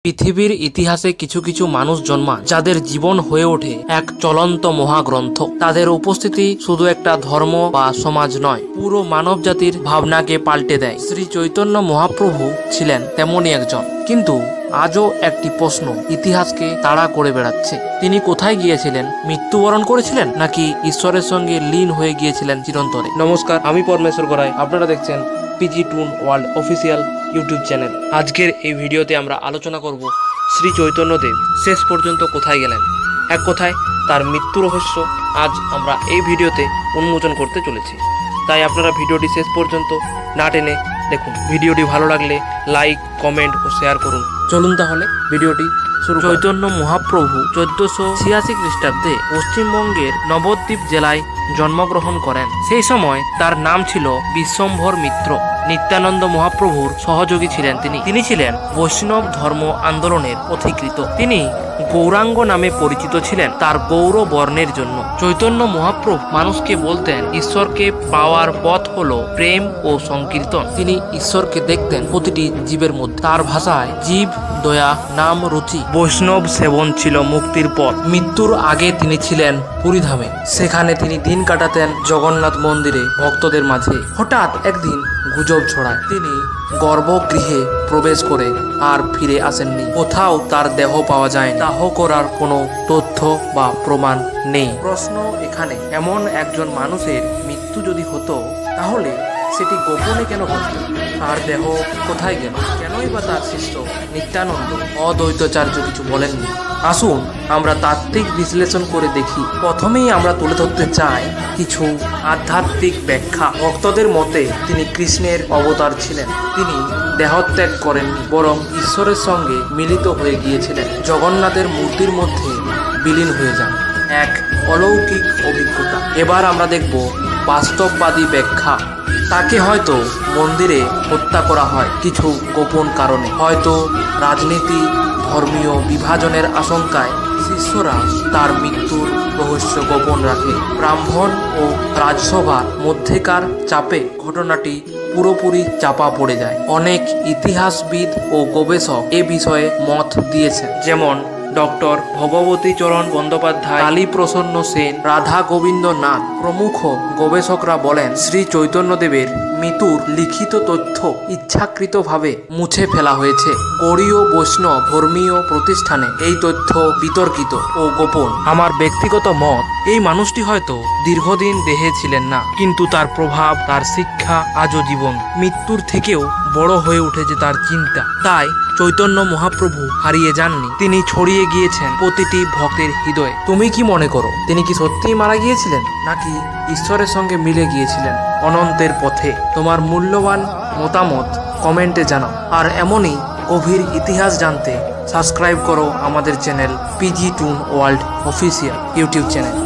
পৃথিবীর ইতিহাসে কিছু কিছু মানুষ জন্মায় যাদের জীবন হয়ে ওঠে এক চলন্ত মহাগ্রন্থ। তাদের উপস্থিতি শুধু একটা ধর্ম বা সমাজ নয়, পুরো মানব জাতির ভাবনাকে পাল্টে দেয়। শ্রী চৈতন্য মহাপ্রভু ছিলেন তেমনই একজন, কিন্তু আজও একটি প্রশ্ন ইতিহাসকে তাড়া করে বেড়াচ্ছে। তিনি কোথায় গিয়েছিলেন? মৃত্যুবরণ করেছিলেন নাকি ঈশ্বরের সঙ্গে লীন হয়ে গিয়েছিলেন চিরন্তরে? নমস্কার, আমি পরমেশ্বর গড়াই, আপনারা দেখছেন PG toon world official YouTube channel. আজকের এই ভিডিওতে আমরা আলোচনা করব শ্রী চৈতন্যদেব শেষ পর্যন্ত কোথায় গেলেন। এক কথায় তার মৃত্যু রহস্য আজ আমরা এই ভিডিওতে উন্মোচন করতে চলেছি। তাই আপনারা ভিডিওটি শেষ পর্যন্ত না টেনে দেখুন। ভিডিওটি ভালো লাগলে লাইক, কমেন্ট ও শেয়ার করুন। চলুন তাহলে ভিডিওটি শুরু। চৈতন্য মহাপ্রভু 1486 খ্রিস্টাব্দে পশ্চিমবঙ্গের নবদ্বীপ জেলায় জন্মগ্রহণ করেন। সেই সময় তার নাম ছিল বিশ্বম্ভর মিত্র। নিত্যানন্দ মহাপ্রভুর সহযোগী ছিলেন তিনি ছিলেন বৈষ্ণব ধর্ম আন্দোলনের পথিকৃত। তিনি গৌরাঙ্গ নামে পরিচিত ছিলেন তার গৌর বর্ণের জন্য। চৈতন্য মহাপ্রভু মানুষকে বলতেন ঈশ্বরকে পাওয়ার পথ হলো প্রেম ও সংকীর্তন। তিনি ঈশ্বরকে দেখতেন প্রতিটি জীবের মধ্যে। তার ভাষায় জীব, দয়া, নাম, রুচি, বৈষ্ণব সেবন ছিল মুক্তির পথ। মৃত্যুর আগে তিনি ছিলেন পুরীধামে। সেখানে তিনি দিন কাটাতেন জগন্নাথ মন্দিরে ভক্তদের মাঝে। হঠাৎ একদিন গুজব ছড়ায় তিনি গর্ভগৃহে প্রবেশ করে আর ফিরে আসেননি। কোথাও তার দেহ পাওয়া যায়, দাহ করার কোনো তথ্য বা প্রমাণ নেই। প্রশ্ন এখানে, এমন একজন মানুষের মৃত্যু যদি হতো তাহলে সেটি গোপনে কেন ঘটত? তার দেহ কোথায় গেল? কেনই বা তার শিষ্য নিত্যানন্দ অদ্বৈতাচার্য কিছু বলেননি? আসুন আমরা তাত্ত্বিক বিশ্লেষণ করে দেখি। প্রথমেই আমরা তুলে ধরতে চাই কিছু আধ্যাত্মিক ব্যাখ্যা। ভক্তদের মতে তিনি কৃষ্ণের অবতার ছিলেন। তিনি দেহত্যাগ করেননি, বরং ঈশ্বরের সঙ্গে মিলিত হয়ে গিয়েছিলেন। জগন্নাথের মূর্তির মধ্যে বিলীন হয়ে যান, এক অলৌকিক অভিজ্ঞতা। এবার আমরা দেখব বাস্তববাদী ব্যাখ্যা। তাকে হয়তো মন্দিরে হত্যা করা হয় কিছু গোপন কারণে। হয়তো রাজনীতি, ধর্মীয় বিভাজনের আশঙ্কায় শিষ্যরা তার মৃত্যুর রহস্য গোপন রাখে। ব্রাহ্মণ ও রাজসভার মধ্যেকার চাপে ঘটনাটি পুরোপুরি চাপা পড়ে যায়। অনেক ইতিহাসবিদ ও গবেষক এ বিষয়ে মত দিয়েছেন, যেমন ডক্টর ভগবতী চরণ বন্দ্যোপাধ্যায়, কালী প্রসন্ন সেন, রাধা গোবিন্দ নাথ প্রমুখ গবেষকরা বলেন শ্রী চৈতন্যদেবের মৃত্যুর লিখিত তথ্য ইচ্ছাকৃতভাবে মুছে ফেলা হয়েছে। গৌড়ীয় বৈষ্ণব ধর্মীয় প্রতিষ্ঠানে এই তথ্য বিতর্কিত ও গোপন। আমার ব্যক্তিগত মত, এই মানুষটি হয়তো দীর্ঘদিন দেহে ছিলেন না, কিন্তু তার প্রভাব, তার শিক্ষা আজও জীবন। মৃত্যুর থেকেও বড় হয়ে উঠেছে তার চিন্তা। তাই চৈতন্য মহাপ্রভু হারিয়ে যাননি, তিনি ছড়িয়ে গিয়েছেন প্রতিটি ভক্তের হৃদয়ে। তুমি কি মনে করো, তিনি কি সত্যিই মারা গিয়েছিলেন নাকি ঈশ্বরের সঙ্গে মিলে গিয়েছিলেন অনন্তের পথে? তোমার মূল্যবান মতামত কমেন্টে জানাও। আর এমনই গভীর ইতিহাস জানতে সাবস্ক্রাইব করো আমাদের channel PG toon world official YouTube channel.